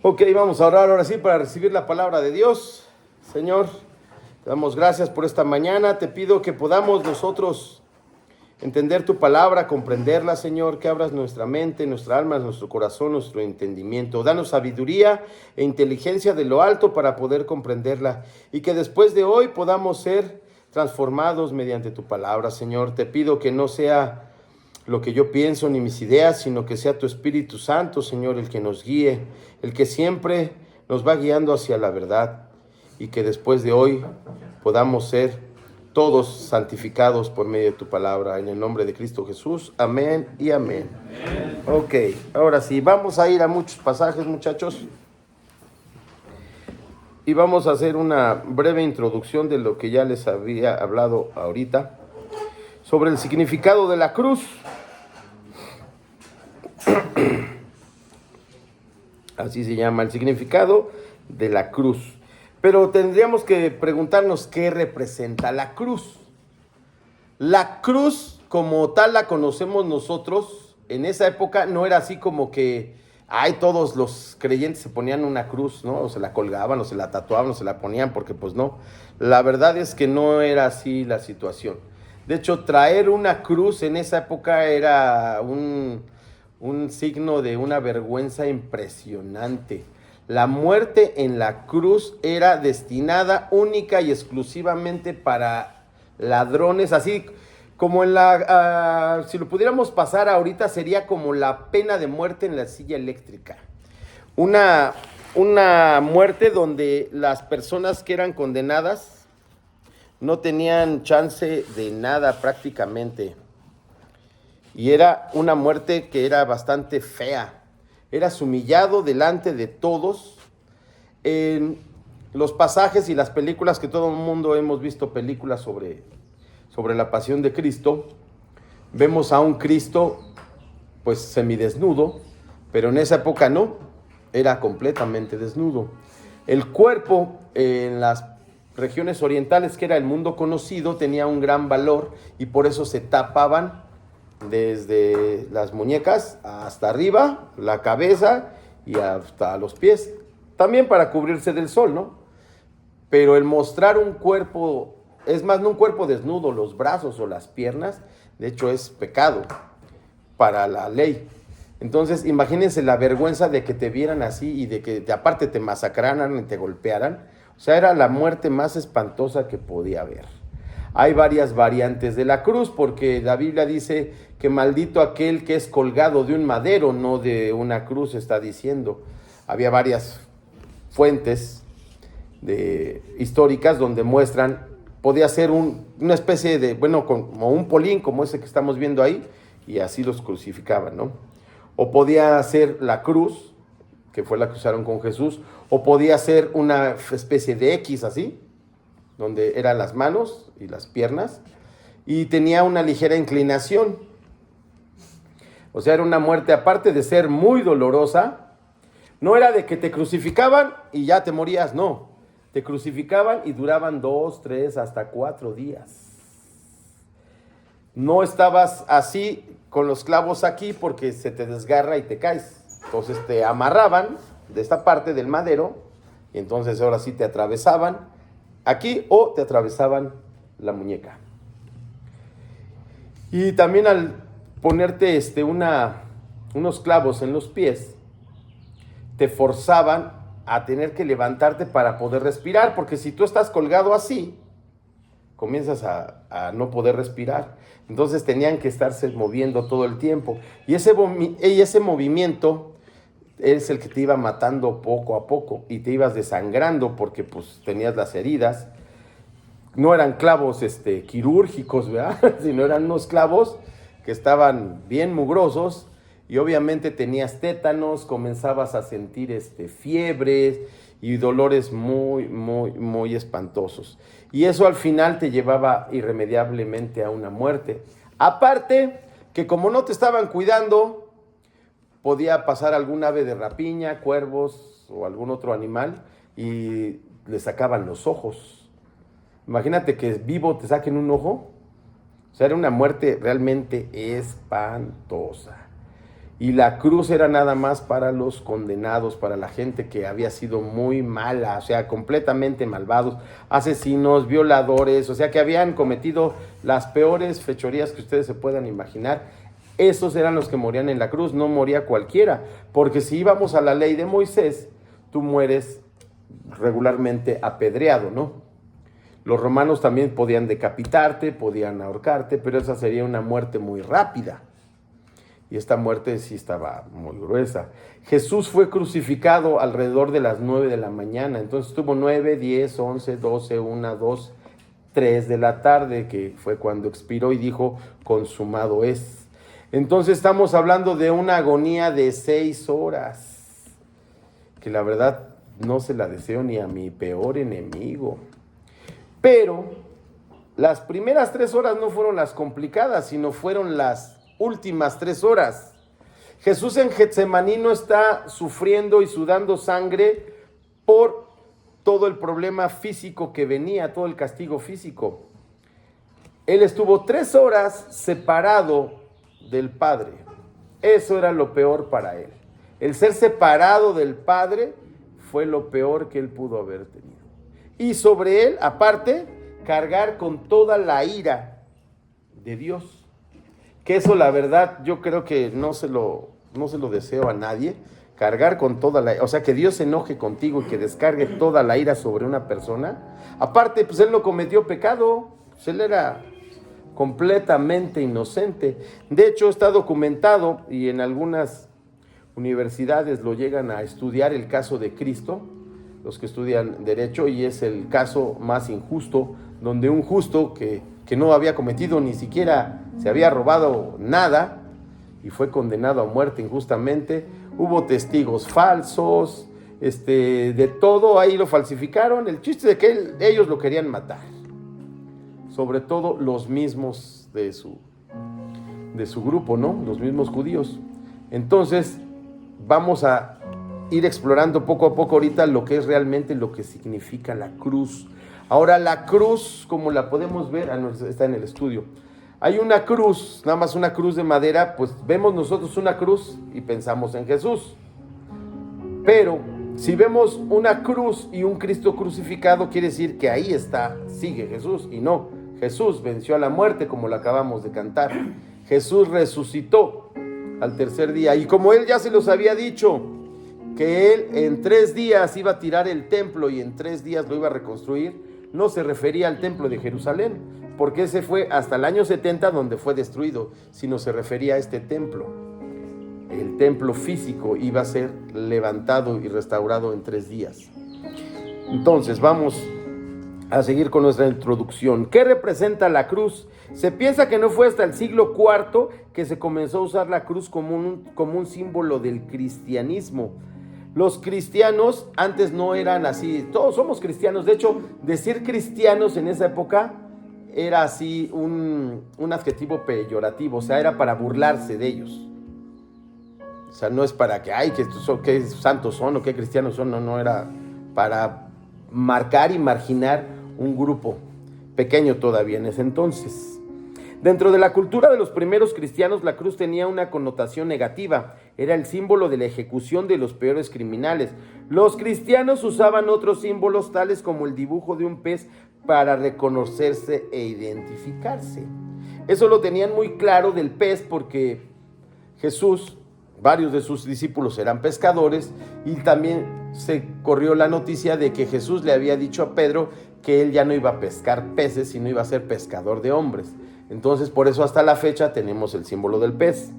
Ok, vamos a orar ahora sí para recibir la palabra de Dios. Señor, te damos gracias por esta mañana. Te pido que podamos nosotros entender tu palabra, comprenderla, Señor, que abras nuestra mente, nuestra alma, nuestro corazón, nuestro entendimiento. Danos sabiduría e inteligencia de lo alto para poder comprenderla y que después de hoy podamos ser transformados mediante tu palabra, Señor. Te pido que no sea lo que yo pienso ni mis ideas, sino que sea tu Espíritu Santo, Señor, el que nos guíe, el que siempre nos va guiando hacia la verdad y que después de hoy podamos ser todos santificados por medio de tu palabra, en el nombre de Cristo Jesús. Amén y amén. Ok, ahora sí, vamos a ir a muchos pasajes, muchachos, y vamos a hacer una breve introducción de lo que ya les había hablado ahorita sobre el significado de la cruz. Así se llama, el significado de la cruz. Pero tendríamos que preguntarnos qué representa la cruz. La cruz, como tal la conocemos nosotros, en esa época no era así como que todos los creyentes se ponían una cruz, ¿no? O se la colgaban, o se la tatuaban, o se la ponían, porque pues no. La verdad es que no era así la situación. De hecho, traer una cruz en esa época era un signo de una vergüenza impresionante. La muerte en la cruz era destinada única y exclusivamente para ladrones, así como en la, si lo pudiéramos pasar ahorita, sería como la pena de muerte en la silla eléctrica. Una muerte donde las personas que eran condenadas no tenían chance de nada prácticamente. Y era una muerte que era bastante fea. Eras humillado delante de todos. En los pasajes y las películas que todo el mundo hemos visto, películas sobre la pasión de Cristo, vemos a un Cristo pues semidesnudo, pero en esa época no, era completamente desnudo. El cuerpo en las regiones orientales, que era el mundo conocido, tenía un gran valor y por eso se tapaban desde las muñecas hasta arriba, la cabeza y hasta los pies, también para cubrirse del sol, ¿no? Pero el mostrar un cuerpo, es más, no un cuerpo desnudo, los brazos o las piernas, de hecho es pecado para la ley. Entonces, imagínense la vergüenza de que te vieran así y de que aparte te masacraran y te golpearan. O sea, era la muerte más espantosa que podía haber. Hay varias variantes de la cruz, porque la Biblia dice que maldito aquel que es colgado de un madero, no de una cruz, está diciendo. Había varias fuentes históricas donde muestran, podía ser una especie de, bueno, como un polín, como ese que estamos viendo ahí, y así los crucificaban, ¿no? O podía ser la cruz, que fue la que usaron con Jesús, o podía ser una especie de X así, donde eran las manos y las piernas, y tenía una ligera inclinación. O sea, era una muerte, aparte de ser muy dolorosa, no era de que te crucificaban y ya te morías, no. Te crucificaban y duraban 2, 3, hasta 4 días. No estabas así con los clavos aquí porque se te desgarra y te caes. Entonces te amarraban de esta parte del madero y entonces ahora sí te atravesaban aquí o te atravesaban la muñeca. Y también al ponerte unos clavos en los pies, te forzaban a tener que levantarte para poder respirar, porque si tú estás colgado así, comienzas a no poder respirar. Entonces tenían que estarse moviendo todo el tiempo. Y ese movimiento es el que te iba matando poco a poco y te ibas desangrando porque pues tenías las heridas. No eran clavos quirúrgicos, ¿verdad? Sino eran unos clavos que estaban bien mugrosos y obviamente tenías tétanos, comenzabas a sentir fiebres y dolores muy, muy, muy espantosos. Y eso al final te llevaba irremediablemente a una muerte. Aparte que como no te estaban cuidando, podía pasar algún ave de rapiña, cuervos o algún otro animal y le sacaban los ojos. Imagínate que vivo te saquen un ojo. O sea, era una muerte realmente espantosa. y la cruz era nada más para los condenados, para la gente que había sido muy mala, o sea, completamente malvados, asesinos, violadores, o sea, que habían cometido las peores fechorías que ustedes se puedan imaginar. Esos eran los que morían en la cruz, no moría cualquiera, porque si íbamos a la ley de Moisés, tú mueres regularmente apedreado, ¿no? Los romanos también podían decapitarte, podían ahorcarte, pero esa sería una muerte muy rápida. Y esta muerte sí estaba muy gruesa. Jesús fue crucificado alrededor de las 9 de la mañana. Entonces estuvo 9, 10, 11, 12, 1, 2, 3 de la tarde, que fue cuando expiró y dijo, consumado es. Entonces estamos hablando de una agonía de 6 horas, que la verdad no se la deseo ni a mi peor enemigo. Pero las primeras 3 horas no fueron las complicadas, sino fueron las últimas 3 horas. Jesús en Getsemaní no está sufriendo y sudando sangre por todo el problema físico que venía, todo el castigo físico. Él estuvo 3 horas separado del Padre. Eso era lo peor para él. El ser separado del Padre fue lo peor que él pudo haber tenido. Y sobre él, aparte, cargar con toda la ira de Dios. Que eso, la verdad, yo creo que no se lo deseo a nadie. Cargar con toda la ira, o sea, que Dios se enoje contigo y que descargue toda la ira sobre una persona. Aparte, pues él no cometió pecado. Pues él era completamente inocente. De hecho, está documentado y en algunas universidades lo llegan a estudiar el caso de Cristo, los que estudian derecho, y es el caso más injusto, donde un justo que no había cometido ni siquiera se había robado nada y fue condenado a muerte injustamente. Hubo testigos falsos, de todo, ahí lo falsificaron. El chiste de que ellos lo querían matar, sobre todo los mismos de su grupo, ¿no? Los mismos judíos. Entonces vamos a ir explorando poco a poco ahorita lo que es realmente lo que significa la cruz. Ahora, la cruz, como la podemos ver, está en el estudio. Hay una cruz, nada más una cruz de madera, pues vemos nosotros una cruz y pensamos en Jesús. Pero si vemos una cruz y un Cristo crucificado, quiere decir que ahí está, sigue Jesús. Y no, Jesús venció a la muerte, como lo acabamos de cantar. Jesús resucitó al tercer día. Y como él ya se los había dicho, que él en 3 días iba a tirar el templo y en 3 días lo iba a reconstruir, no se refería al templo de Jerusalén, porque ese fue hasta el año 70 donde fue destruido, sino se refería a este templo. El templo físico iba a ser levantado y restaurado en 3 días. Entonces vamos a seguir con nuestra introducción. ¿Qué representa la cruz? Se piensa que no fue hasta el siglo IV que se comenzó a usar la cruz como un símbolo del cristianismo. Los cristianos antes no eran así, todos somos cristianos. De hecho, decir cristianos en esa época era así un adjetivo peyorativo, o sea, era para burlarse de ellos. O sea, no es para que, qué santos son o qué cristianos son, no era para marcar y marginar un grupo pequeño todavía en ese entonces. Dentro de la cultura de los primeros cristianos, la cruz tenía una connotación negativa. Era el símbolo de la ejecución de los peores criminales. Los cristianos usaban otros símbolos, tales como el dibujo de un pez, para reconocerse e identificarse. Eso lo tenían muy claro del pez, porque Jesús, varios de sus discípulos eran pescadores, y también se corrió la noticia de que Jesús le había dicho a Pedro que él ya no iba a pescar peces, sino iba a ser pescador de hombres. Entonces, por eso hasta la fecha tenemos el símbolo del pez.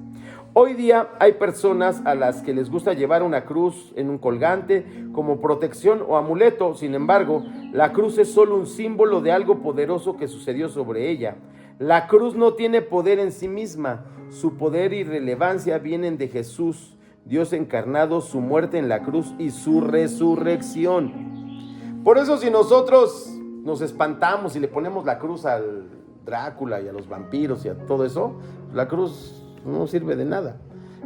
Hoy día hay personas a las que les gusta llevar una cruz en un colgante como protección o amuleto. Sin embargo, la cruz es solo un símbolo de algo poderoso que sucedió sobre ella. La cruz no tiene poder en sí misma. Su poder y relevancia vienen de Jesús, Dios encarnado, su muerte en la cruz y su resurrección. Por eso, si nosotros nos espantamos y le ponemos la cruz al Drácula y a los vampiros y a todo eso, la cruz no sirve de nada.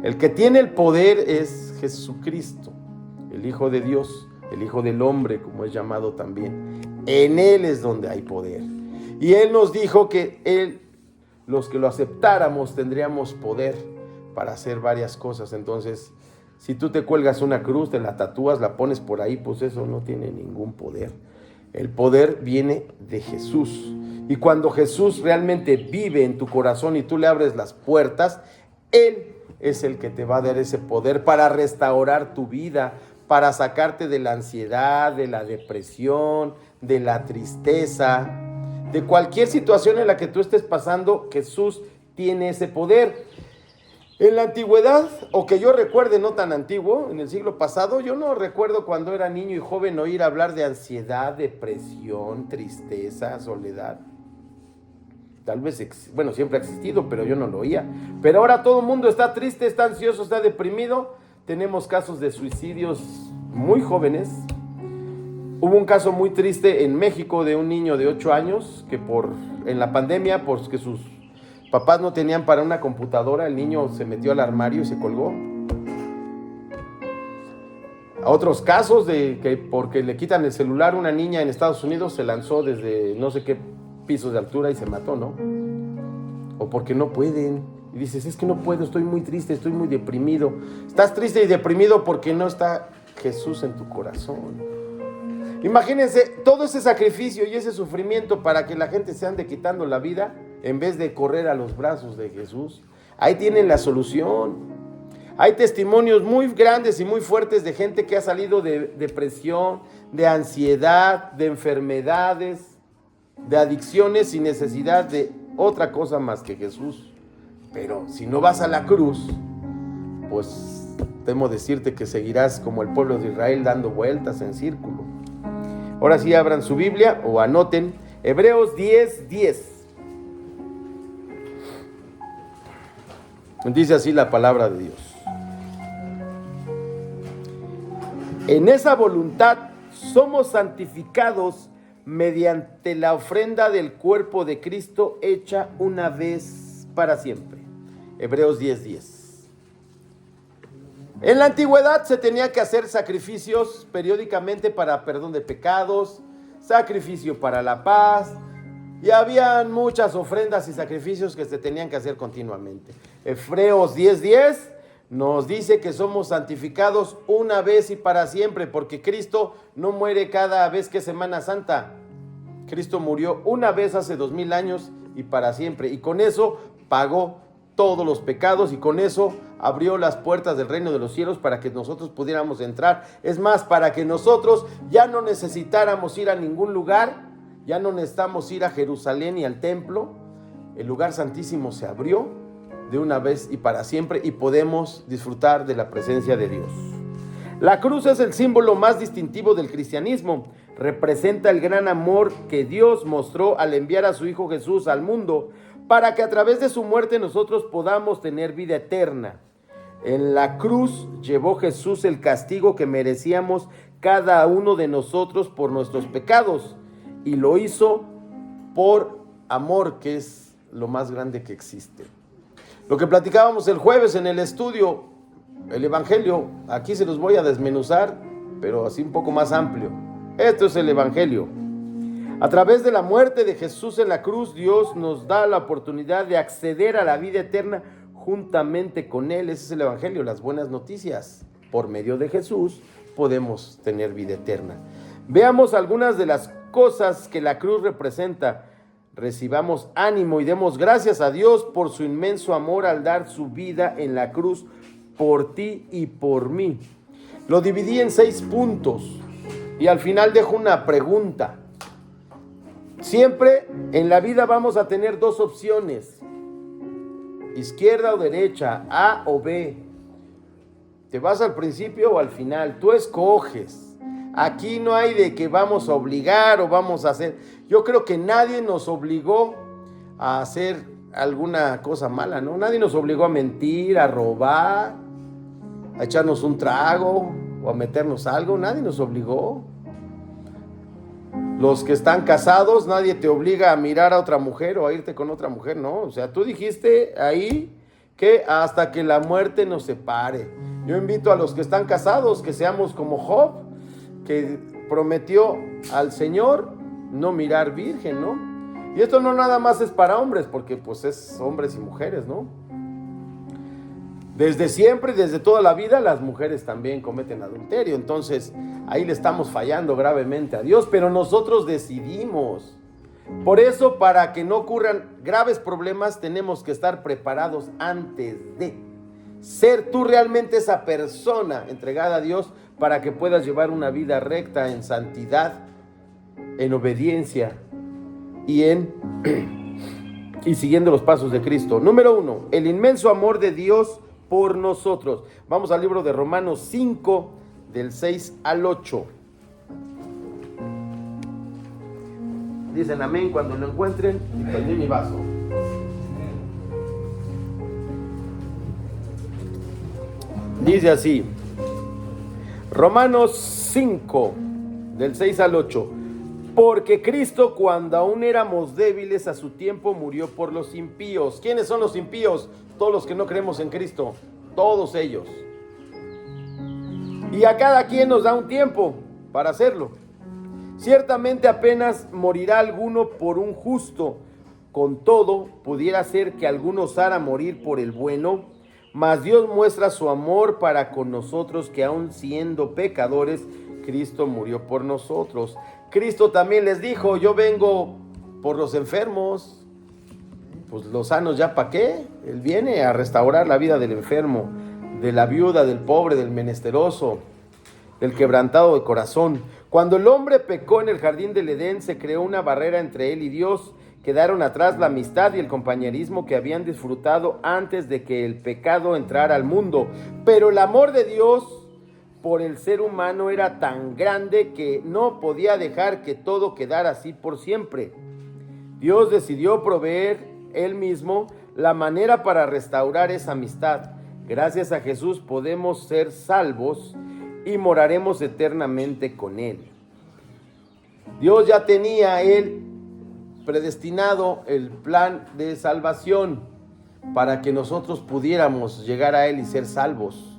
El que tiene el poder es Jesucristo, el Hijo de Dios, el Hijo del Hombre, como es llamado también. En Él es donde hay poder. Y Él nos dijo que los que lo aceptáramos, tendríamos poder para hacer varias cosas. Entonces, si tú te cuelgas una cruz, te la tatúas, la pones por ahí, pues eso no tiene ningún poder. El poder viene de Jesús. Y cuando Jesús realmente vive en tu corazón y tú le abres las puertas, Él es el que te va a dar ese poder para restaurar tu vida, para sacarte de la ansiedad, de la depresión, de la tristeza, de cualquier situación en la que tú estés pasando. Jesús tiene ese poder. En la antigüedad, o que yo recuerde no tan antiguo, en el siglo pasado, yo no recuerdo cuando era niño y joven oír hablar de ansiedad, depresión, tristeza, soledad. Tal vez, siempre ha existido, pero yo no lo oía. Pero ahora todo el mundo está triste, está ansioso, está deprimido. Tenemos casos de suicidios muy jóvenes. Hubo un caso muy triste en México de un niño de 8 años que en la pandemia, porque sus papás no tenían para una computadora, el niño se metió al armario y se colgó. A otros casos de que porque le quitan el celular, una niña en Estados Unidos se lanzó desde no sé qué pisos de altura y se mató, ¿no? O porque no pueden. Y dices, es que no puedo, estoy muy triste, estoy muy deprimido. Estás triste y deprimido porque no está Jesús en tu corazón. Imagínense todo ese sacrificio y ese sufrimiento para que la gente se ande quitando la vida en vez de correr a los brazos de Jesús. Ahí tienen la solución. Hay testimonios muy grandes y muy fuertes de gente que ha salido de depresión, de ansiedad, de enfermedades, de adicciones sin necesidad de otra cosa más que Jesús. Pero si no vas a la cruz, pues temo decirte que seguirás como el pueblo de Israel dando vueltas en círculo. Ahora sí abran su Biblia o anoten Hebreos 10:10. Dice así la palabra de Dios. En esa voluntad somos santificados mediante la ofrenda del cuerpo de Cristo hecha una vez para siempre. Hebreos 10:10. En la antigüedad se tenía que hacer sacrificios periódicamente para perdón de pecados, sacrificio para la paz, y habían muchas ofrendas y sacrificios que se tenían que hacer continuamente. Hebreos 10:10 nos dice que somos santificados una vez y para siempre, porque Cristo no muere cada vez que es Semana Santa. Cristo murió una vez hace 2000 años y para siempre, y con eso pagó todos los pecados, y con eso abrió las puertas del reino de los cielos para que nosotros pudiéramos entrar. Es más, para que nosotros ya no necesitáramos ir a ningún lugar, ya no necesitamos ir a Jerusalén y al templo. El lugar santísimo se abrió de una vez y para siempre, y podemos disfrutar de la presencia de Dios. La cruz es el símbolo más distintivo del cristianismo. Representa el gran amor que Dios mostró al enviar a su Hijo Jesús al mundo, para que a través de su muerte nosotros podamos tener vida eterna. En la cruz llevó Jesús el castigo que merecíamos cada uno de nosotros por nuestros pecados, y lo hizo por amor, que es lo más grande que existe. Lo que platicábamos el jueves en el estudio, el Evangelio, aquí se los voy a desmenuzar, pero así un poco más amplio. Esto es el Evangelio. A través de la muerte de Jesús en la cruz, Dios nos da la oportunidad de acceder a la vida eterna juntamente con Él. Ese es el Evangelio, las buenas noticias. Por medio de Jesús podemos tener vida eterna. Veamos algunas de las cosas que la cruz representa. Recibamos ánimo y demos gracias a Dios por su inmenso amor al dar su vida en la cruz por ti y por mí. Lo dividí en 6 puntos y al final dejo una pregunta. Siempre en la vida vamos a tener 2 opciones, izquierda o derecha, A o B. ¿Te vas al principio o al final? Tú escoges. Aquí no hay de que vamos a obligar o vamos a hacer. Yo creo que nadie nos obligó a hacer alguna cosa mala, ¿no? Nadie nos obligó a mentir, a robar, a echarnos un trago o a meternos algo. Nadie nos obligó. Los que están casados, nadie te obliga a mirar a otra mujer o a irte con otra mujer, ¿no? O sea, tú dijiste ahí que hasta que la muerte nos separe. Yo invito a los que están casados que seamos como Job, que prometió al Señor no mirar virgen, ¿no? Y esto no nada más es para hombres, porque pues es hombres y mujeres, ¿no? Desde siempre, desde toda la vida, las mujeres también cometen adulterio. Entonces, ahí le estamos fallando gravemente a Dios, pero nosotros decidimos. Por eso, para que no ocurran graves problemas, tenemos que estar preparados antes de ser tú realmente esa persona entregada a Dios para que puedas llevar una vida recta en santidad, en obediencia y siguiendo los pasos de Cristo. Número 1, el inmenso amor de Dios por nosotros. Vamos al libro de Romanos 5, del 6 al 8. Dicen amén cuando lo encuentren y prendí mi vaso. Dice así, Romanos 5, del 6 al 8. Porque Cristo, cuando aún éramos débiles, a su tiempo murió por los impíos. ¿Quiénes son los impíos? Todos los que no creemos en Cristo, todos ellos. Y a cada quien nos da un tiempo para hacerlo. Ciertamente apenas morirá alguno por un justo. Con todo, pudiera ser que alguno osara morir por el bueno, mas Dios muestra su amor para con nosotros, que aun siendo pecadores, Cristo murió por nosotros. Cristo también les dijo, yo vengo por los enfermos. Pues los sanos ya para qué. Él viene a restaurar la vida del enfermo, de la viuda, del pobre, del menesteroso, del quebrantado de corazón. Cuando el hombre pecó en el jardín del Edén, se creó una barrera entre él y Dios. Quedaron atrás la amistad y el compañerismo que habían disfrutado antes de que el pecado entrara al mundo. Pero el amor de Dios por el ser humano era tan grande que no podía dejar que todo quedara así por siempre. Dios decidió proveer Él mismo la manera para restaurar esa amistad. Gracias a Jesús podemos ser salvos y moraremos eternamente con Él. Dios ya tenía Él predestinado el plan de salvación para que nosotros pudiéramos llegar a Él y ser salvos.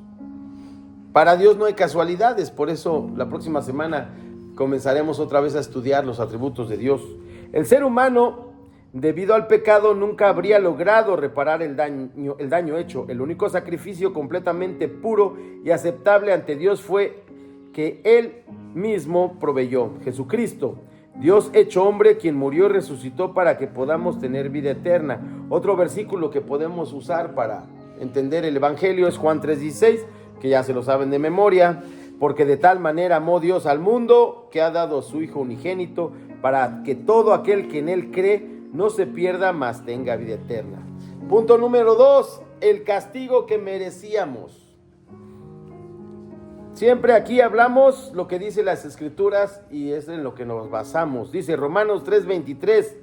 Para Dios no hay casualidades, por eso la próxima semana comenzaremos otra vez a estudiar los atributos de Dios. El ser humano, debido al pecado, nunca habría logrado reparar el daño hecho. El único sacrificio completamente puro y aceptable ante Dios fue que Él mismo proveyó, Jesucristo, Dios hecho hombre, quien murió y resucitó para que podamos tener vida eterna. Otro versículo que podemos usar para entender el Evangelio es Juan 3:16, que ya se lo saben de memoria. Porque de tal manera amó Dios al mundo, que ha dado a su Hijo unigénito, para que todo aquel que en Él cree no se pierda, mas tenga vida eterna. Punto número 2, el castigo que merecíamos. Siempre aquí hablamos lo que dice las Escrituras y es en lo que nos basamos. Dice Romanos 3:23.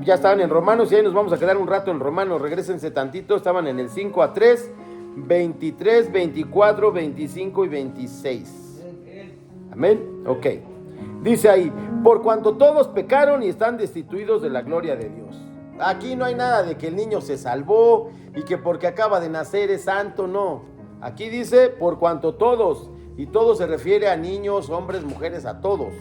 Ya estaban en Romanos y ahí nos vamos a quedar un rato en Romanos. Regrésense tantito, estaban en el 5-3, 23, 24, 25 y 26. Amén. Ok. Dice ahí, por cuanto todos pecaron y están destituidos de la gloria de Dios. Aquí no hay nada de que el niño se salvó y que porque acaba de nacer es santo, no. Aquí dice, por cuanto todos, y todo se refiere a niños, hombres, mujeres, a todos,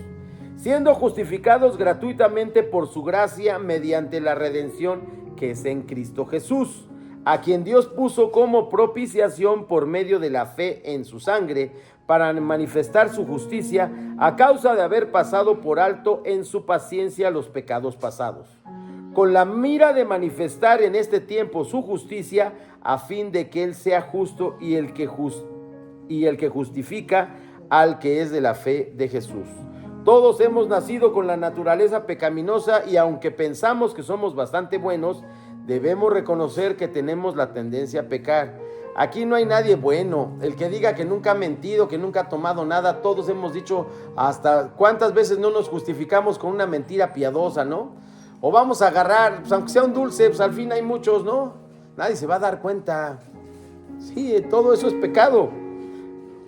siendo justificados gratuitamente por su gracia mediante la redención que es en Cristo Jesús, a quien Dios puso como propiciación por medio de la fe en su sangre, para manifestar su justicia a causa de haber pasado por alto en su paciencia los pecados pasados, con la mira de manifestar en este tiempo su justicia, a fin de que Él sea justo y el que justifica al que es de la fe de Jesús. Todos hemos nacido con la naturaleza pecaminosa y aunque pensamos que somos bastante buenos, debemos reconocer que tenemos la tendencia a pecar. Aquí no hay nadie bueno. El que diga que nunca ha mentido, que nunca ha tomado nada, todos hemos dicho hasta cuántas veces no nos justificamos con una mentira piadosa, ¿no? O vamos a agarrar, pues aunque sea un dulce, pues al fin hay muchos, ¿no? Nadie se va a dar cuenta. Sí, todo eso es pecado.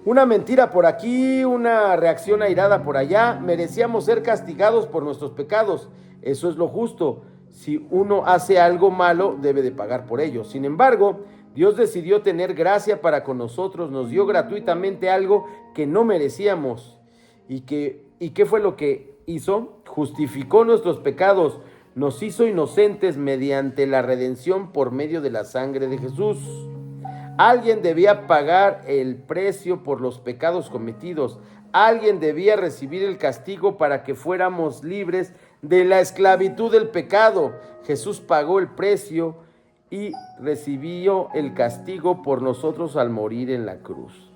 Una mentira por aquí, una reacción airada por allá. Merecíamos ser castigados por nuestros pecados. Eso es lo justo. Si uno hace algo malo, debe de pagar por ello. Sin embargo, Dios decidió tener gracia para con nosotros. Nos dio gratuitamente algo que no merecíamos. ¿Y qué fue lo que hizo? Justificó nuestros pecados. Nos hizo inocentes mediante la redención por medio de la sangre de Jesús. Alguien debía pagar el precio por los pecados cometidos. Alguien debía recibir el castigo para que fuéramos libres de la esclavitud del pecado. Jesús pagó el precio y recibió el castigo por nosotros al morir en la cruz.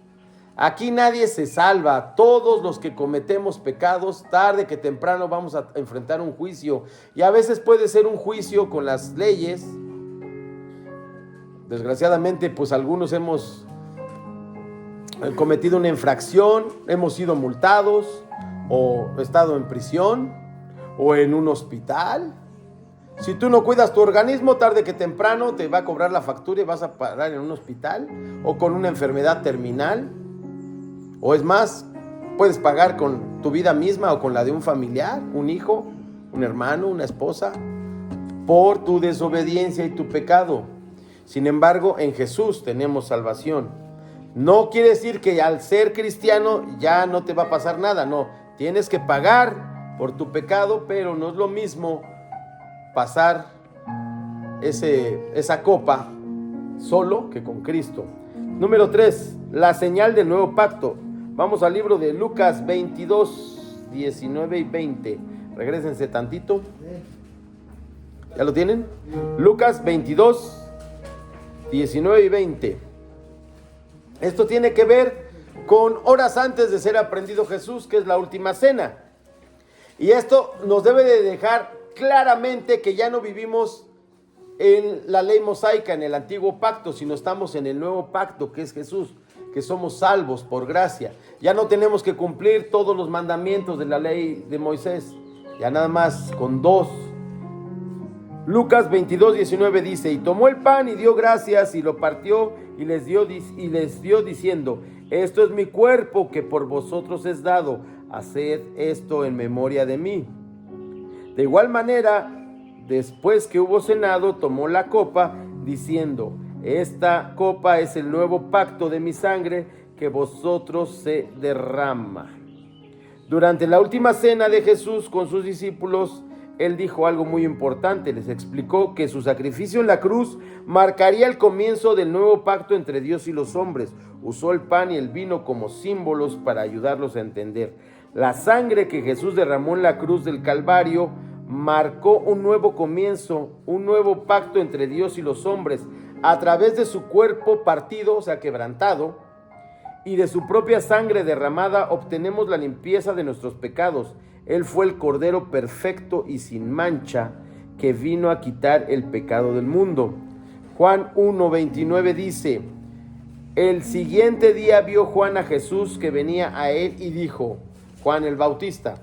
Aquí nadie se salva. Todos los que cometemos pecados, tarde que temprano vamos a enfrentar un juicio. Y a veces puede ser un juicio con las leyes. Desgraciadamente, pues algunos hemos cometido una infracción, hemos sido multados, o estado en prisión, o en un hospital. Si tú no cuidas tu organismo, tarde que temprano te va a cobrar la factura y vas a parar en un hospital, o con una enfermedad terminal. O es más, puedes pagar con tu vida misma o con la de un familiar, un hijo, un hermano, una esposa, por tu desobediencia y tu pecado. Sin embargo, en Jesús tenemos salvación. No quiere decir que al ser cristiano ya no te va a pasar nada, no. Tienes que pagar por tu pecado, pero no es lo mismo pasar esa copa solo que con Cristo. Número 3, la señal del nuevo pacto. Vamos al libro de Lucas 22, 19 y 20. Regrésense tantito. ¿Ya lo tienen? Lucas 22, 19 y 20. Esto tiene que ver con horas antes de ser aprendido Jesús, que es la última cena. Y esto nos debe de dejar claramente que ya no vivimos en la ley mosaica, en el antiguo pacto, sino estamos en el nuevo pacto, que es Jesús, que somos salvos por gracia. Ya no tenemos que cumplir todos los mandamientos de la ley de Moisés, ya nada más con 2. Lucas 22, 19 dice: y tomó el pan y dio gracias y lo partió y les dio diciendo: esto es mi cuerpo que por vosotros es dado, haced esto en memoria de mí. De igual manera, después que hubo cenado, tomó la copa, diciendo: esta copa es el nuevo pacto de mi sangre que vosotros se derrama. Durante la última cena de Jesús con sus discípulos, Él dijo algo muy importante. Les explicó que su sacrificio en la cruz marcaría el comienzo del nuevo pacto entre Dios y los hombres. Usó el pan y el vino como símbolos para ayudarlos a entender. La sangre que Jesús derramó en la cruz del Calvario marcó un nuevo comienzo, un nuevo pacto entre Dios y los hombres. A través de su cuerpo partido, o sea, quebrantado, y de su propia sangre derramada, obtenemos la limpieza de nuestros pecados. Él fue el Cordero perfecto y sin mancha que vino a quitar el pecado del mundo. Juan 1:29 dice: el siguiente día vio Juan a Jesús que venía a él y dijo, Juan el Bautista: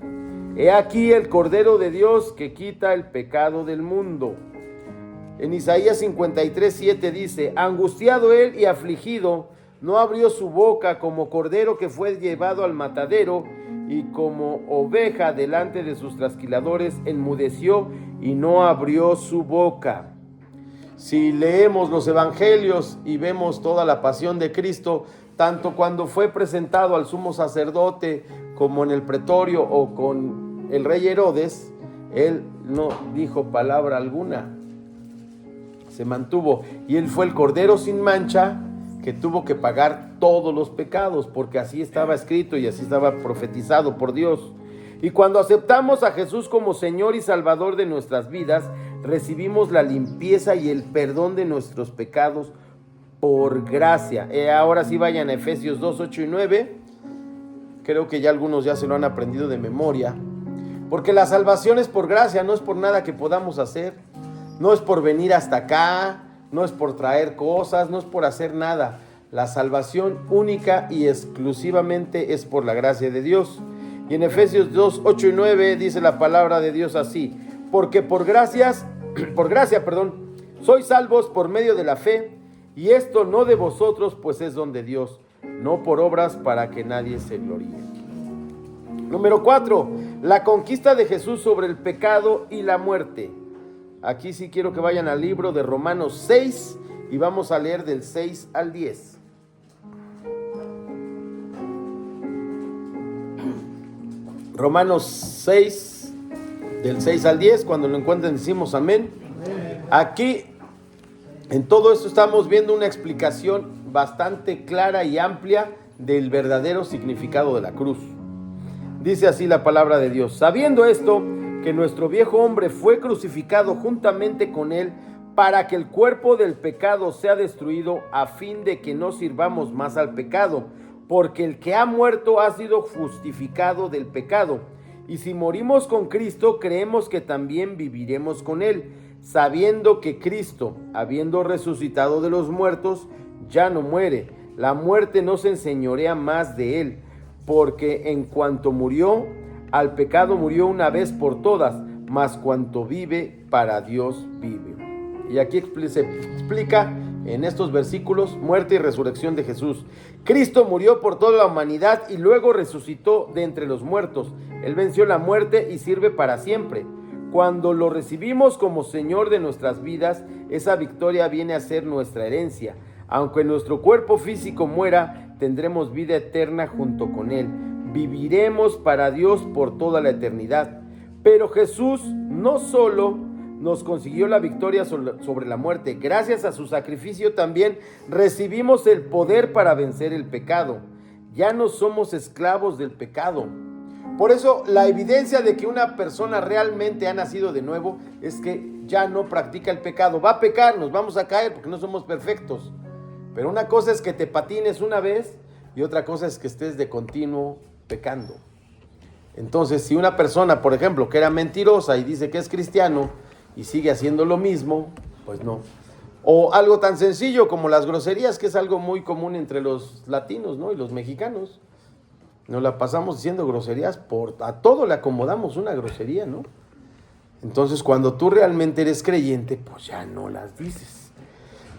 he aquí el Cordero de Dios que quita el pecado del mundo. En Isaías 53:7 dice: angustiado él y afligido, no abrió su boca, como cordero que fue llevado al matadero, y como oveja delante de sus trasquiladores, enmudeció y no abrió su boca. Si leemos los evangelios y vemos toda la pasión de Cristo, tanto cuando fue presentado al sumo sacerdote como en el pretorio o con el rey Herodes, él no dijo palabra alguna, se mantuvo, y él fue el Cordero sin mancha que tuvo que pagar todos los pecados, porque así estaba escrito y así estaba profetizado por Dios. Y cuando aceptamos a Jesús como Señor y Salvador de nuestras vidas, recibimos la limpieza y el perdón de nuestros pecados por gracia. Ahora sí vayan a Efesios 2, 8 y 9. Creo que ya algunos ya se lo han aprendido de memoria. Porque la salvación es por gracia, no es por nada que podamos hacer. No es por venir hasta acá, no es por traer cosas, no es por hacer nada. La salvación única y exclusivamente es por la gracia de Dios. Y en Efesios 2, 8 y 9 dice la palabra de Dios así: porque por gracia, sois salvos por medio de la fe, y esto no de vosotros, pues es don de Dios, no por obras para que nadie se gloríe. Número 4, la conquista de Jesús sobre el pecado y la muerte. Aquí sí quiero que vayan al libro de Romanos 6 y vamos a leer del 6 al 10. Romanos 6, del 6 al 10, cuando lo encuentren decimos amén. Aquí, en todo esto estamos viendo una explicación bastante clara y amplia del verdadero significado de la cruz. Dice así la palabra de Dios: sabiendo esto, que nuestro viejo hombre fue crucificado juntamente con él, para que el cuerpo del pecado sea destruido, a fin de que no sirvamos más al pecado, porque el que ha muerto ha sido justificado del pecado. Y si morimos con Cristo, creemos que también viviremos con él, sabiendo que Cristo, habiendo resucitado de los muertos, ya no muere. La muerte no se enseñorea más de él, porque en cuanto murió, al pecado murió una vez por todas, mas cuanto vive, para Dios vive. Y aquí se explica en estos versículos muerte y resurrección de Jesús. Cristo murió por toda la humanidad y luego resucitó de entre los muertos. Él venció la muerte y sirve para siempre. Cuando lo recibimos como Señor de nuestras vidas, esa victoria viene a ser nuestra herencia. Aunque nuestro cuerpo físico muera, tendremos vida eterna junto con Él. Viviremos para Dios por toda la eternidad. Pero Jesús no solo nos consiguió la victoria sobre la muerte, gracias a su sacrificio también recibimos el poder para vencer el pecado. Ya no somos esclavos del pecado. Por eso la evidencia de que una persona realmente ha nacido de nuevo es que ya no practica el pecado. Va a pecar, nos vamos a caer porque no somos perfectos. Pero una cosa es que te patines una vez y otra cosa es que estés de continuo pecando. Entonces, si una persona, por ejemplo, que era mentirosa y dice que es cristiano y sigue haciendo lo mismo, pues no. O algo tan sencillo como las groserías, que es algo muy común entre los latinos, ¿no? Y los mexicanos. Nos la pasamos diciendo groserías, a todo le acomodamos una grosería, ¿no? Entonces, cuando tú realmente eres creyente, pues ya no las dices.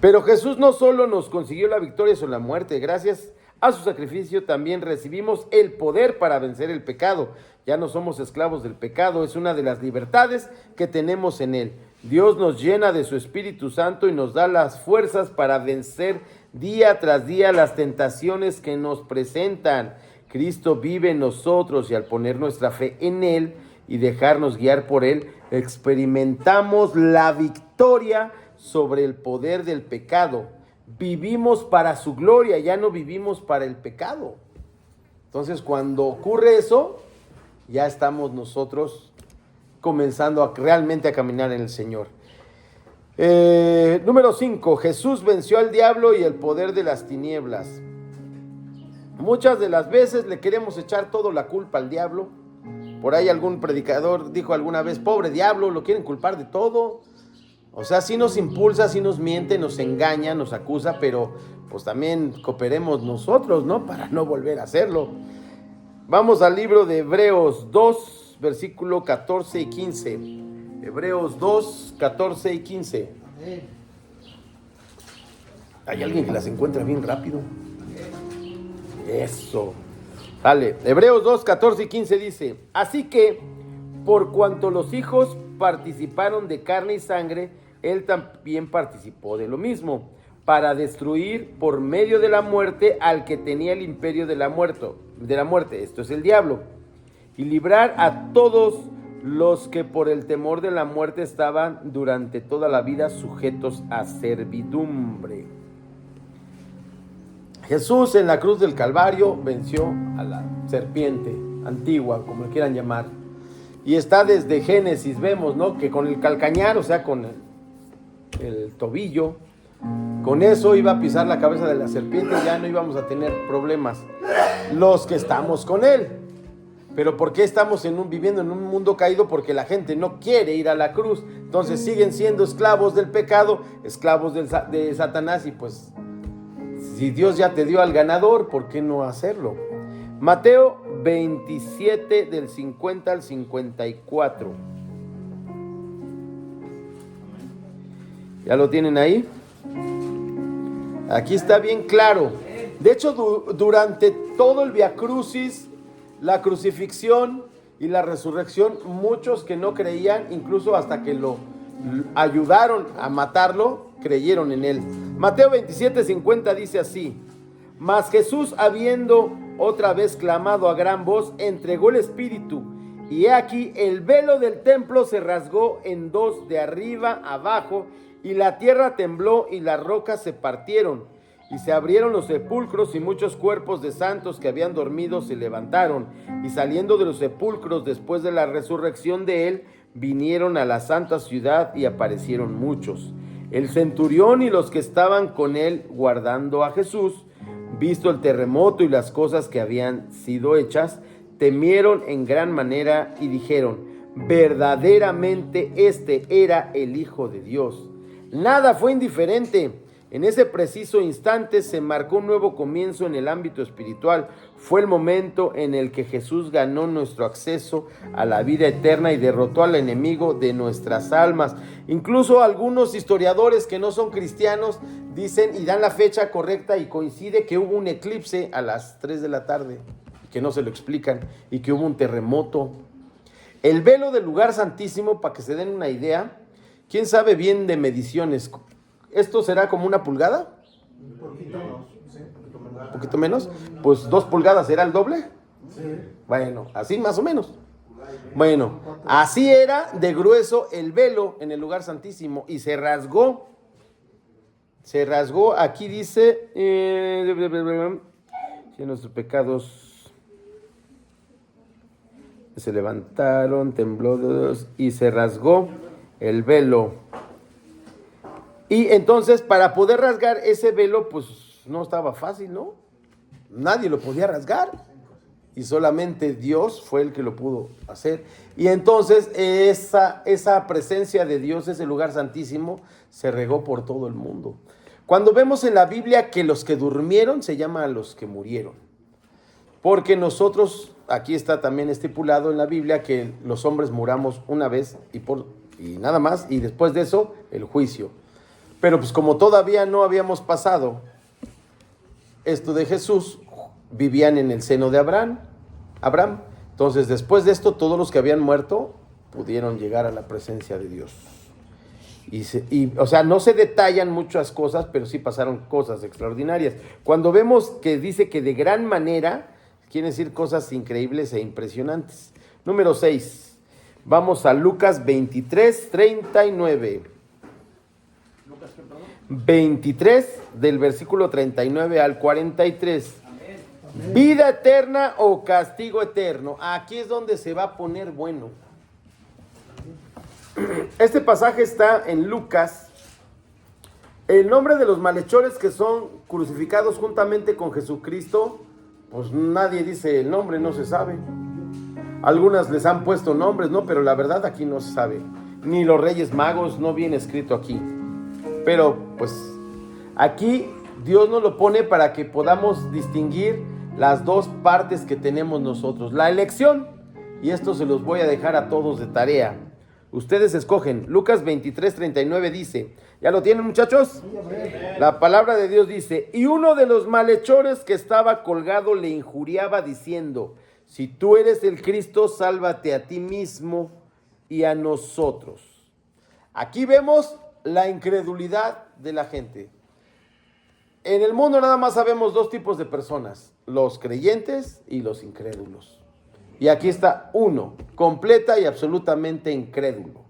Pero Jesús no solo nos consiguió la victoria sobre la muerte, gracias a su sacrificio también recibimos el poder para vencer el pecado. Ya no somos esclavos del pecado, es una de las libertades que tenemos en Él. Dios nos llena de su Espíritu Santo y nos da las fuerzas para vencer día tras día las tentaciones que nos presentan. Cristo vive en nosotros y al poner nuestra fe en Él y dejarnos guiar por Él, experimentamos la victoria sobre el poder del pecado. Vivimos para su gloria, ya no vivimos para el pecado. Entonces, cuando ocurre eso, ya estamos nosotros comenzando realmente a caminar en el Señor. Número 5, Jesús venció al diablo y el poder de las tinieblas. Muchas de las veces le queremos echar toda la culpa al diablo. Por ahí algún predicador dijo alguna vez: pobre diablo, lo quieren culpar de todo. O sea, sí nos impulsa, sí nos miente, nos engaña, nos acusa, pero pues también cooperemos nosotros, ¿no? Para no volver a hacerlo. Vamos al libro de Hebreos 2, versículo 14 y 15. Hebreos 2, 14 y 15. Hay alguien que las encuentra bien rápido. Eso. Dale. Hebreos 2, 14 y 15 dice: así que, por cuanto los hijos participaron de carne y sangre, Él también participó de lo mismo, para destruir por medio de la muerte al que tenía el imperio de la muerte, esto es el diablo, y librar a todos los que por el temor de la muerte estaban durante toda la vida sujetos a servidumbre. Jesús en la cruz del Calvario venció a la serpiente antigua, como le quieran llamar. Y está desde Génesis, vemos, ¿no? Que con el calcañar, o sea, con el tobillo, con eso iba a pisar la cabeza de la serpiente y ya no íbamos a tener problemas los que estamos con Él. Pero ¿por qué estamos viviendo en un mundo caído? Porque la gente no quiere ir a la cruz. Entonces siguen siendo esclavos del pecado, esclavos de Satanás, y pues si Dios ya te dio al ganador, ¿por qué no hacerlo? Mateo 27 del 50 al 54. ¿Ya lo tienen ahí? Aquí está bien claro. De hecho, durante todo el Vía Crucis, la crucifixión y la resurrección, muchos que no creían, incluso hasta que lo ayudaron a matarlo, creyeron en él. Mateo 27:50 dice así: mas Jesús, habiendo otra vez clamado a gran voz, entregó el espíritu, y he aquí el velo del templo se rasgó en dos de arriba abajo, y la tierra tembló y las rocas se partieron, Y se abrieron los sepulcros, y muchos cuerpos de santos que habían dormido se levantaron, y saliendo de los sepulcros después de la resurrección de él, vinieron a la santa ciudad, y aparecieron muchos. El centurión y los que estaban con él guardando a Jesús, visto el terremoto y las cosas que habían sido hechas, temieron en gran manera y dijeron: verdaderamente este era el Hijo de Dios. Nada fue indiferente. En ese preciso instante se marcó un nuevo comienzo en el ámbito espiritual. Fue el momento en el que Jesús ganó nuestro acceso a la vida eterna y derrotó al enemigo de nuestras almas. Incluso algunos historiadores que no son cristianos dicen y dan la fecha correcta, y coincide que hubo un eclipse a las 3 de la tarde, que no se lo explican, y que hubo un terremoto. El velo del lugar santísimo, para que se den una idea, ¿quién sabe bien de mediciones? ¿Esto será como 1 pulgada? Un poquito menos. ¿Un poquito menos? Pues 2 pulgadas, ¿será el doble? Sí. Bueno, así más o menos. Bueno, así era de grueso el velo en el lugar santísimo, y se rasgó. Se rasgó, aquí dice, si nuestros pecados se levantaron, tembló y se rasgó el velo. Y entonces, para poder rasgar ese velo, pues no estaba fácil, ¿no? Nadie lo podía rasgar, y solamente Dios fue el que lo pudo hacer. Y entonces esa presencia de Dios, ese lugar santísimo, se regó por todo el mundo. Cuando vemos en la Biblia que los que durmieron se llama a los que murieron, porque nosotros, aquí está también estipulado en la Biblia que los hombres muramos una vez y nada más, y después de eso el juicio. Pero pues como todavía no habíamos pasado esto de Jesús, vivían en el seno de Abraham. Entonces, después de esto, todos los que habían muerto pudieron llegar a la presencia de Dios. O sea, no se detallan muchas cosas, pero sí pasaron cosas extraordinarias. Cuando vemos que dice que de gran manera, quiere decir cosas increíbles e impresionantes. Número 6. Vamos a Lucas 23, 39. 23 del versículo 39 al 43. Amén. Vida eterna o castigo eterno. Aquí es donde se va a poner bueno. Este pasaje está en Lucas. El nombre de los malhechores que son crucificados juntamente con Jesucristo, pues nadie dice el nombre, no se sabe. Algunas les han puesto nombres, ¿no? Pero la verdad aquí no se sabe. Ni los Reyes Magos, no viene escrito aquí. Pero pues aquí Dios nos lo pone para que podamos distinguir las dos partes que tenemos nosotros. La elección, y esto se los voy a dejar a todos de tarea. Ustedes escogen. Lucas 23, 39 dice, ¿ya lo tienen, muchachos? La palabra de Dios dice: y uno de los malhechores que estaba colgado le injuriaba diciendo: si tú eres el Cristo, sálvate a ti mismo y a nosotros. Aquí vemos la incredulidad de la gente. En el mundo nada más sabemos dos tipos de personas: los creyentes y los incrédulos. Y aquí está uno, completa y absolutamente incrédulo.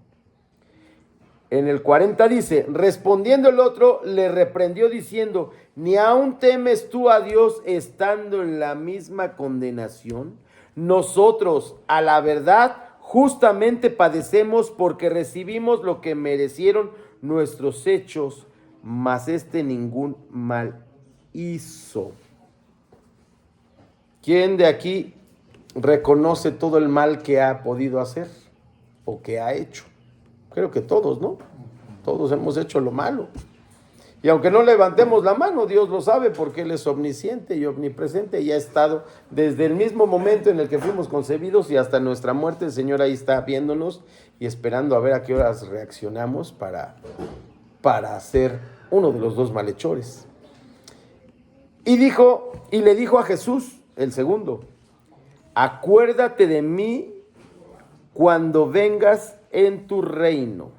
En el 40 dice: respondiendo el otro, le reprendió diciendo: ¿ni aún temes tú a Dios estando en la misma condenación? Nosotros, a la verdad, justamente padecemos porque recibimos lo que merecieron nuestros hechos, mas ningún mal hizo. ¿Quién de aquí reconoce todo el mal que ha podido hacer o que ha hecho? Creo que todos, ¿no? Todos hemos hecho lo malo. Y aunque no levantemos la mano, Dios lo sabe porque Él es omnisciente y omnipresente y ha estado desde el mismo momento en el que fuimos concebidos y hasta nuestra muerte. El Señor ahí está viéndonos y esperando a ver a qué horas reaccionamos para ser uno de los dos malhechores. Y le dijo a Jesús, el segundo: acuérdate de mí cuando vengas en tu reino.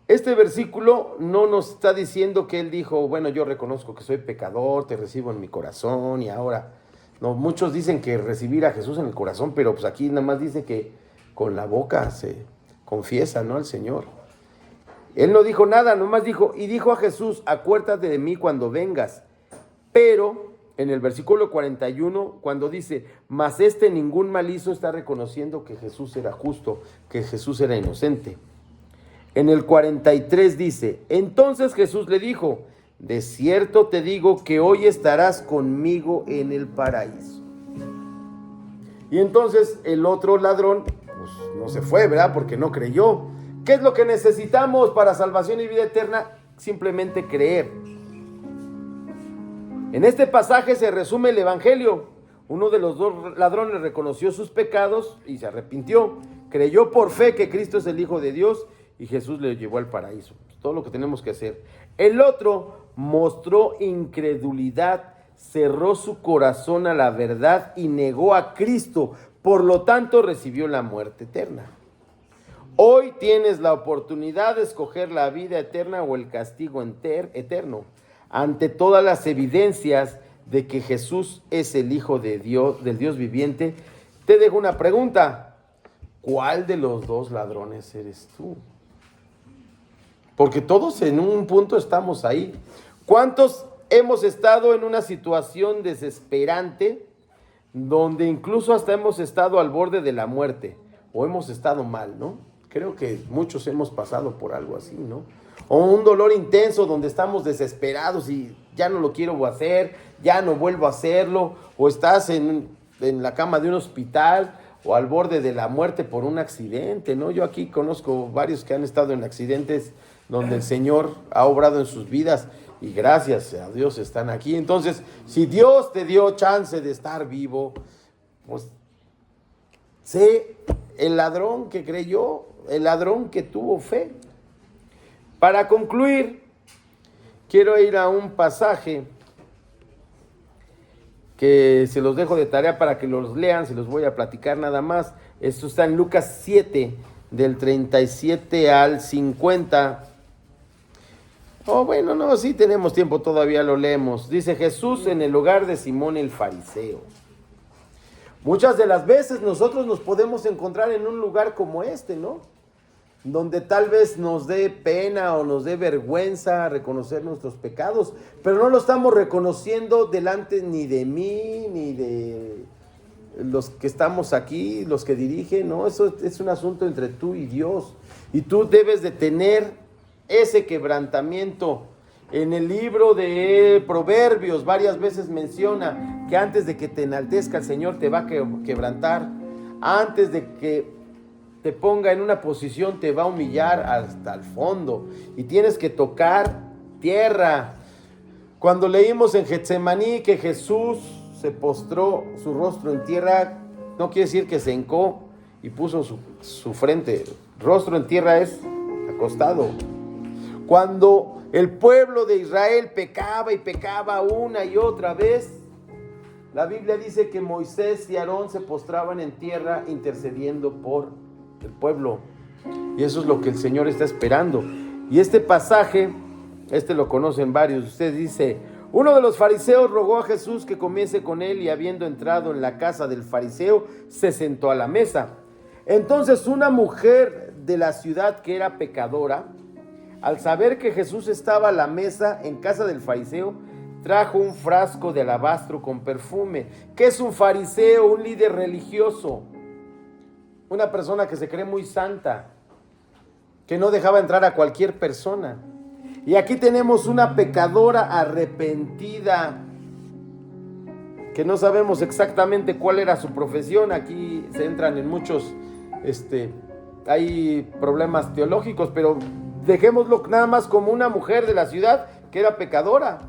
Este versículo no nos está diciendo que él dijo: bueno, yo reconozco que soy pecador, te recibo en mi corazón y ahora. No, muchos dicen que recibir a Jesús en el corazón, pero pues aquí nada más dice que con la boca se confiesa, ¿no?, al Señor. Él no dijo nada, nomás dijo, y dijo a Jesús, acuérdate de mí cuando vengas. Pero en el versículo 41, cuando dice, mas ningún mal hizo, está reconociendo que Jesús era justo, que Jesús era inocente. En el 43 dice, entonces Jesús le dijo, de cierto te digo que hoy estarás conmigo en el paraíso. Y entonces el otro ladrón, pues no se fue, ¿verdad? Porque no creyó. ¿Qué es lo que necesitamos para salvación y vida eterna? Simplemente creer. En este pasaje se resume el evangelio. Uno de los dos ladrones reconoció sus pecados y se arrepintió. Creyó por fe que Cristo es el Hijo de Dios y Jesús le llevó al paraíso. Es todo lo que tenemos que hacer. El otro mostró incredulidad, cerró su corazón a la verdad y negó a Cristo. Por lo tanto, recibió la muerte eterna. Hoy tienes la oportunidad de escoger la vida eterna o el castigo eterno. Ante todas las evidencias de que Jesús es el Hijo de Dios, del Dios viviente, te dejo una pregunta. ¿Cuál de los dos ladrones eres tú? Porque todos en un punto estamos ahí. ¿Cuántos hemos estado en una situación desesperante donde incluso hasta hemos estado al borde de la muerte o hemos estado mal, ¿no? Creo que muchos hemos pasado por algo así, ¿no? O un dolor intenso donde estamos desesperados y ya no lo quiero hacer, ya no vuelvo a hacerlo, o estás en la cama de un hospital o al borde de la muerte por un accidente, ¿no? Yo aquí conozco varios que han estado en accidentes donde el Señor ha obrado en sus vidas y gracias a Dios están aquí. Entonces, si Dios te dio chance de estar vivo, pues sé el ladrón que creyó, el ladrón que tuvo fe. Para concluir, quiero ir a un pasaje que se los dejo de tarea para que los lean, se los voy a platicar nada más. Esto está en Lucas 7, del 37 al 50. Bueno, no, sí tenemos tiempo, todavía lo leemos. Dice Jesús en el hogar de Simón el fariseo. Muchas de las veces nosotros nos podemos encontrar en un lugar como este, ¿no? Donde tal vez nos dé pena o nos dé vergüenza reconocer nuestros pecados, pero no lo estamos reconociendo delante ni de mí, ni de los que estamos aquí, los que dirigen, ¿no? Eso es un asunto entre tú y Dios. Y tú debes de tener ese quebrantamiento. En el libro de Proverbios varias veces menciona que antes de que te enaltezca el Señor te va a quebrantar. Antes de que te ponga en una posición te va a humillar hasta el fondo. Y tienes que tocar tierra. Cuando leímos en Getsemaní que Jesús se postró su rostro en tierra, no quiere decir que se hincó y puso su frente. Rostro en tierra es acostado. Cuando el pueblo de Israel pecaba y pecaba una y otra vez, la Biblia dice que Moisés y Aarón se postraban en tierra intercediendo por el pueblo. Y eso es lo que el Señor está esperando. Y este pasaje, lo conocen varios de ustedes, dice: uno de los fariseos rogó a Jesús que comiese con él, y habiendo entrado en la casa del fariseo, se sentó a la mesa. Entonces una mujer de la ciudad que era pecadora, al saber que Jesús estaba a la mesa en casa del fariseo, trajo un frasco de alabastro con perfume. ¿Qué es un fariseo? Un líder religioso, una persona que se cree muy santa, que no dejaba entrar a cualquier persona. Y aquí tenemos una pecadora arrepentida, que no sabemos exactamente cuál era su profesión. Aquí se entran en muchos, hay problemas teológicos, pero dejémoslo nada más como una mujer de la ciudad que era pecadora.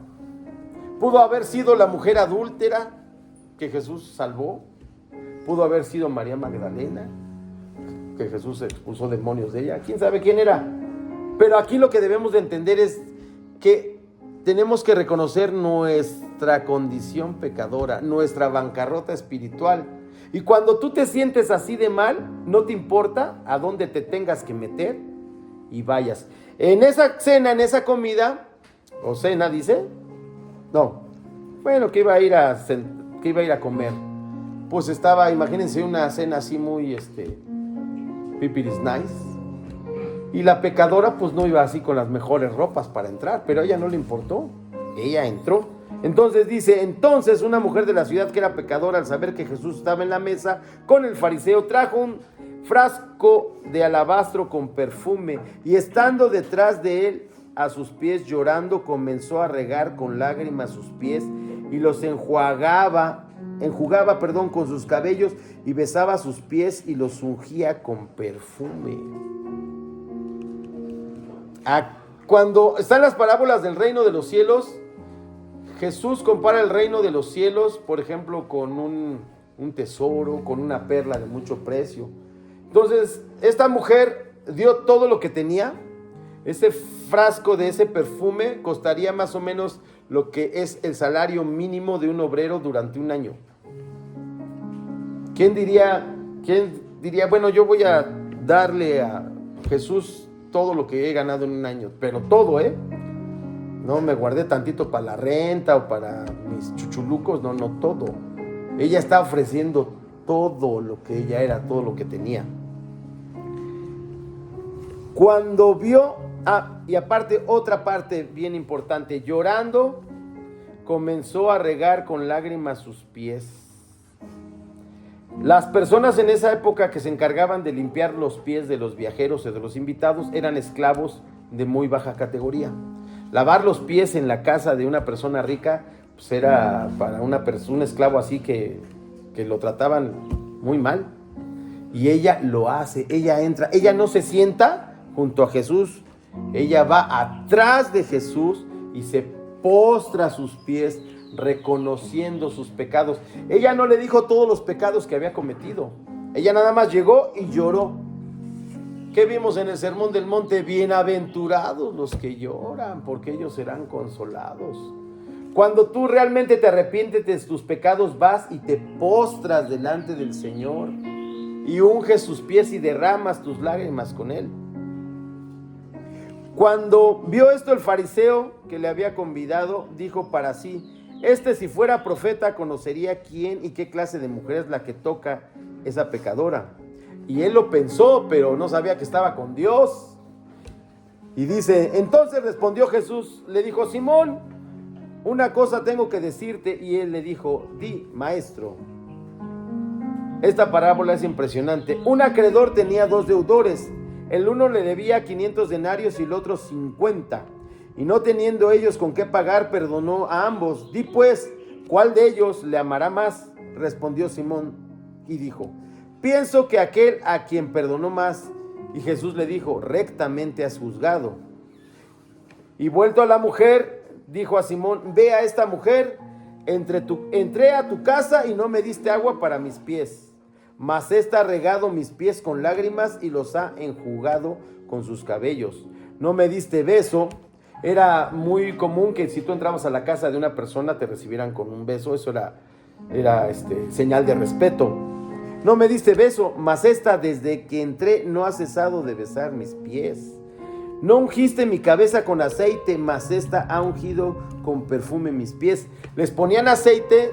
Pudo haber sido la mujer adúltera que Jesús salvó. Pudo haber sido María Magdalena, que Jesús expulsó demonios de ella. ¿Quién sabe quién era? Pero aquí lo que debemos de entender es que tenemos que reconocer nuestra condición pecadora, nuestra bancarrota espiritual. Y cuando tú te sientes así de mal, no te importa a dónde te tengas que meter y vayas. En esa cena, en esa comida, o cena dice, no, bueno, que iba a ir a comer. Pues estaba, imagínense una cena así muy, pipiris nice. Y la pecadora pues no iba así con las mejores ropas para entrar, pero a ella no le importó. Ella entró. Entonces dice, entonces una mujer de la ciudad que era pecadora, al saber que Jesús estaba en la mesa con el fariseo, trajo un frasco de alabastro con perfume y estando detrás de él a sus pies llorando, comenzó a regar con lágrimas sus pies y los enjugaba con sus cabellos y besaba sus pies y los ungía con perfume. Cuando están las parábolas del reino de los cielos, Jesús compara el reino de los cielos, por ejemplo, con un tesoro, con una perla de mucho precio. Entonces, esta mujer dio todo lo que tenía. Ese frasco de ese perfume costaría más o menos lo que es el salario mínimo de un obrero durante un año. ¿Quién diría, bueno, yo voy a darle a Jesús todo lo que he ganado en un año? Pero todo, no me guardé tantito para la renta o para mis chuchulucos, no, todo. Ella está ofreciendo todo lo que ella era, todo lo que tenía. Cuando vio, y aparte otra parte bien importante, llorando, comenzó a regar con lágrimas sus pies. Las personas en esa época que se encargaban de limpiar los pies de los viajeros o de los invitados eran esclavos de muy baja categoría. Lavar los pies en la casa de una persona rica pues era para un esclavo así que lo trataban muy mal. Y ella lo hace, ella entra, ella no se sienta junto a Jesús, ella va atrás de Jesús y se postra a sus pies reconociendo sus pecados. Ella no le dijo todos los pecados que había cometido, ella nada más llegó y lloró. ¿Qué vimos en el Sermón del Monte? Bienaventurados los que lloran, porque ellos serán consolados. Cuando tú realmente te arrepientes de tus pecados, vas y te postras delante del Señor y unges sus pies y derramas tus lágrimas con Él. Cuando vio esto el fariseo que le había convidado, dijo para sí, si fuera profeta conocería quién y qué clase de mujer es la que toca esa pecadora. Y él lo pensó, pero no sabía que estaba con Dios. Y dice, entonces respondió Jesús, le dijo, Simón, una cosa tengo que decirte. Y él le dijo, di, maestro. Esta parábola es impresionante. Un acreedor tenía 2 deudores. El uno le debía 500 denarios y el otro 50. Y no teniendo ellos con qué pagar, perdonó a ambos. Di pues, ¿cuál de ellos le amará más? Respondió Simón y dijo, pienso que aquel a quien perdonó más. Y Jesús le dijo, rectamente has juzgado. Y vuelto a la mujer, dijo a Simón, ve a esta mujer, entré a tu casa y no me diste agua para mis pies. Mas ésta ha regado mis pies con lágrimas y los ha enjugado con sus cabellos. No me diste beso. Era muy común que si tú entrabas a la casa de una persona te recibieran con un beso. Eso era señal de respeto. No me diste beso, mas esta desde que entré no ha cesado de besar mis pies. No ungiste mi cabeza con aceite, mas esta ha ungido con perfume mis pies. Les ponían aceite,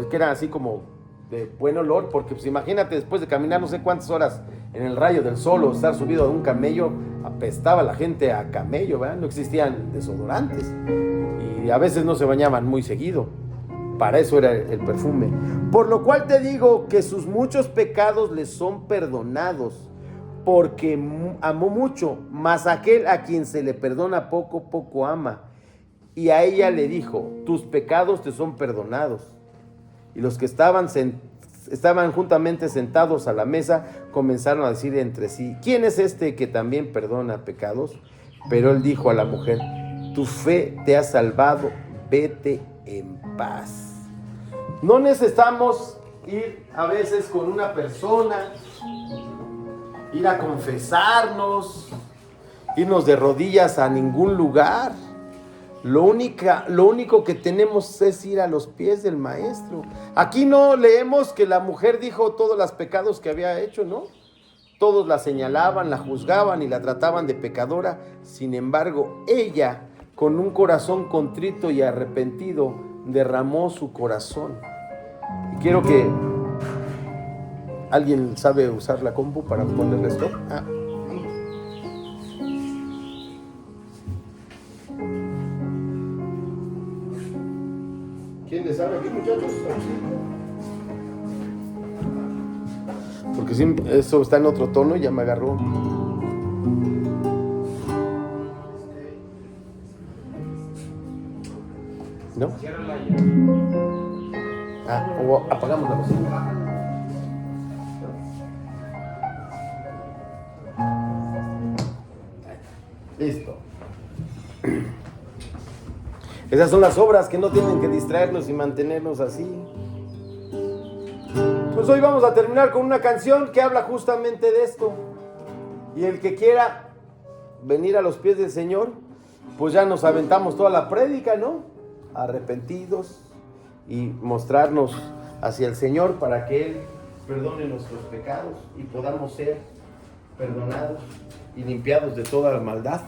que era así como de buen olor, porque pues imagínate, después de caminar no sé cuántas horas en el rayo del sol o estar subido a un camello, apestaba la gente a camello, ¿verdad? No existían desodorantes y a veces no se bañaban muy seguido. Para eso era el perfume. Por lo cual te digo que sus muchos pecados les son perdonados, porque amó mucho, mas aquel a quien se le perdona poco, poco ama. Y a ella le dijo, tus pecados te son perdonados. Y los que estaban juntamente sentados a la mesa comenzaron a decir entre sí, ¿quién es este que también perdona pecados? Pero él dijo a la mujer, tu fe te ha salvado, vete en paz. No necesitamos ir a veces con una persona, ir a confesarnos, irnos de rodillas a ningún lugar. Lo único que tenemos es ir a los pies del maestro. Aquí no leemos que la mujer dijo todos los pecados que había hecho, ¿no? Todos la señalaban, la juzgaban y la trataban de pecadora. Sin embargo, ella, con un corazón contrito y arrepentido, derramó su corazón. Y quiero que ¿alguien sabe usar la compu para ponerle stop? muchachos? Porque sí, eso está en otro tono y ya me agarró. ¿No? O apagamos la música. Listo. Esas son las obras que no tienen que distraernos y mantenernos así. Pues hoy vamos a terminar con una canción que habla justamente de esto. Y el que quiera venir a los pies del Señor, pues ya nos aventamos toda la prédica, ¿no? Arrepentidos y mostrarnos hacia el Señor para que Él perdone nuestros pecados y podamos ser perdonados y limpiados de toda la maldad.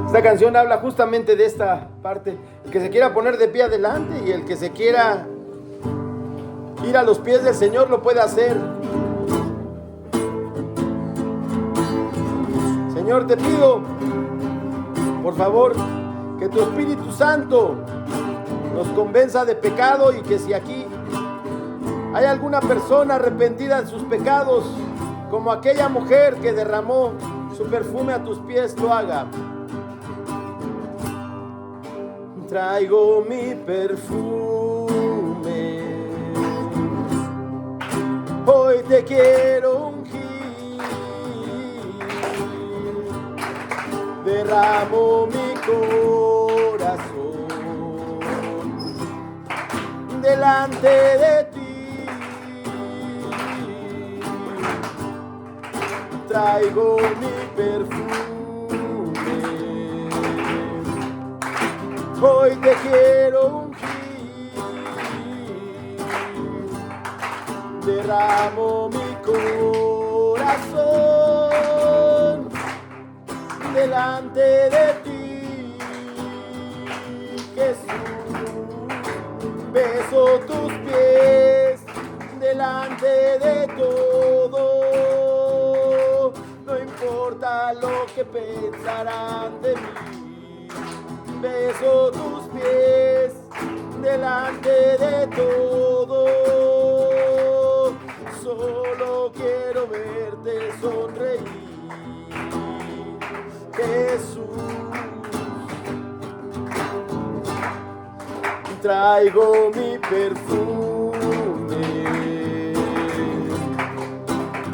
Esta canción habla justamente de esta parte. El que se quiera poner de pie adelante y el que se quiera ir a los pies del Señor lo puede hacer. Señor, te pido, por favor, que tu Espíritu Santo nos convenza de pecado y que si aquí hay alguna persona arrepentida de sus pecados, como aquella mujer que derramó su perfume a tus pies, lo haga. Traigo mi perfume, hoy te quiero ungir, derramo mi corazón delante de ti, traigo mi perfume. Hoy te quiero ungir, derramo mi corazón delante de ti, Jesús. Beso tus pies delante de todo, no importa lo que pensarán de mí. Beso tus pies delante de todo, solo quiero verte sonreír, Jesús. Traigo mi perfume,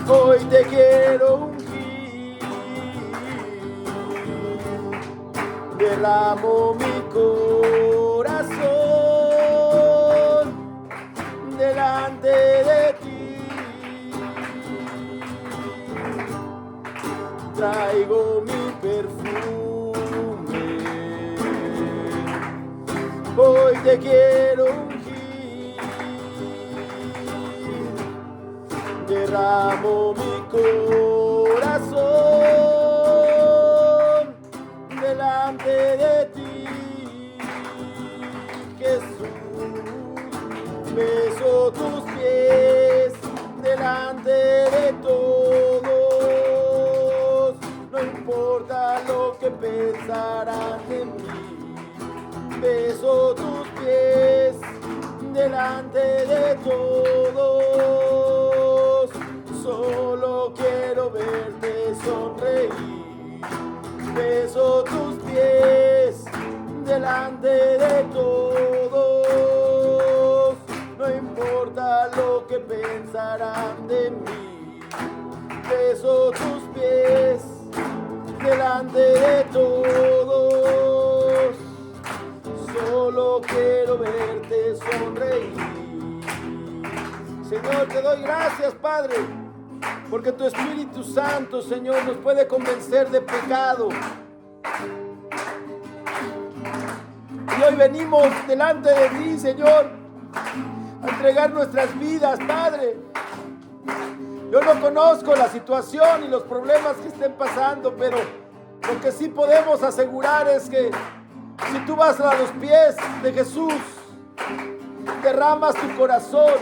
hoy te quiero ungir, derramo mi corazón delante de ti, traigo mi perfume, hoy te quiero ungir, derramo mi corazón delante de ti, Jesús. Beso tus pies delante de todos, no importa lo que pensarán de mí. Beso tus pies delante de todos, solo quiero verte sonreír. Beso tus pies delante de todos, no importa lo que pensarán de mí. Beso tus pies delante de todos, solo quiero verte sonreír. Señor, te doy gracias, Padre, porque tu Espíritu Santo, Señor, nos puede convencer de pecado. Y hoy venimos delante de ti, Señor, a entregar nuestras vidas, Padre. Yo no conozco la situación y los problemas que estén pasando, pero lo que sí podemos asegurar es que si tú vas a los pies de Jesús, derramas tu corazón,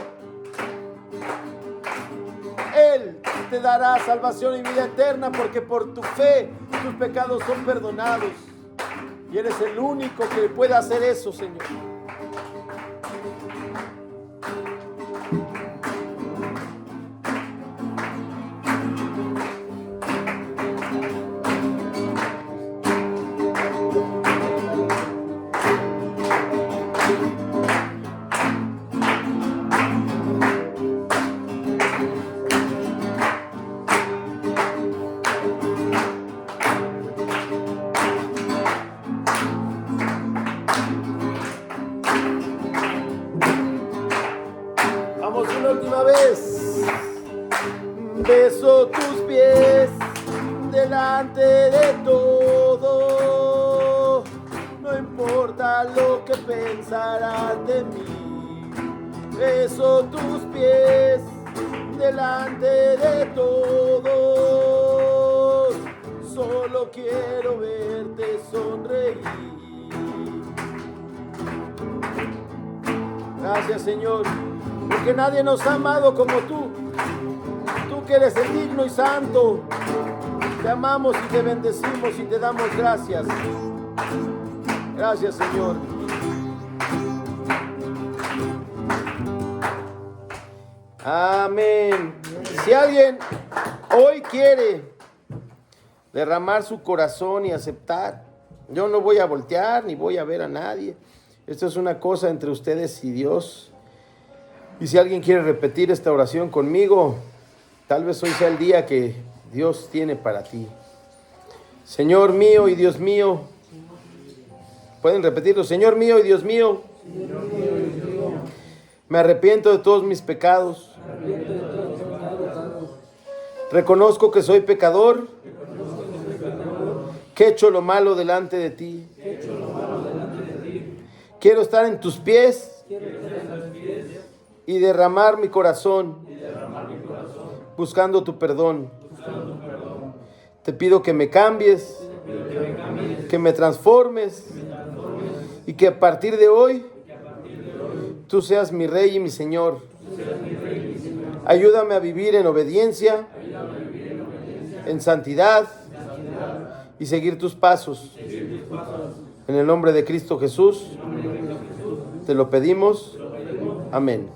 Él te dará salvación y vida eterna, porque por tu fe tus pecados son perdonados. Y eres el único que puede hacer eso, Señor. última vez. Beso tus pies delante de todo. No importa lo que pensarán de mí. Beso tus pies delante de todos. Solo quiero verte sonreír. Gracias, Señor, porque nadie nos ha amado como tú. Tú que eres el digno y santo. Te amamos y te bendecimos y te damos gracias. Gracias, Señor. Amén. Si alguien hoy quiere derramar su corazón y aceptar, yo no voy a voltear ni voy a ver a nadie. Esto es una cosa entre ustedes y Dios. Y si alguien quiere repetir esta oración conmigo, tal vez hoy sea el día que Dios tiene para ti. Señor mío y Dios mío. ¿Pueden repetirlo? Señor mío y Dios mío. Me arrepiento de todos mis pecados. Reconozco que soy pecador. Que he hecho lo malo delante de ti. Quiero estar en tus pies y derramar mi corazón buscando tu perdón. Te pido que me cambies, que me transformes y que a partir de hoy tú seas mi Rey y mi Señor. Ayúdame a vivir en obediencia, en santidad y seguir tus pasos. En el nombre de Cristo Jesús te lo pedimos. Amén.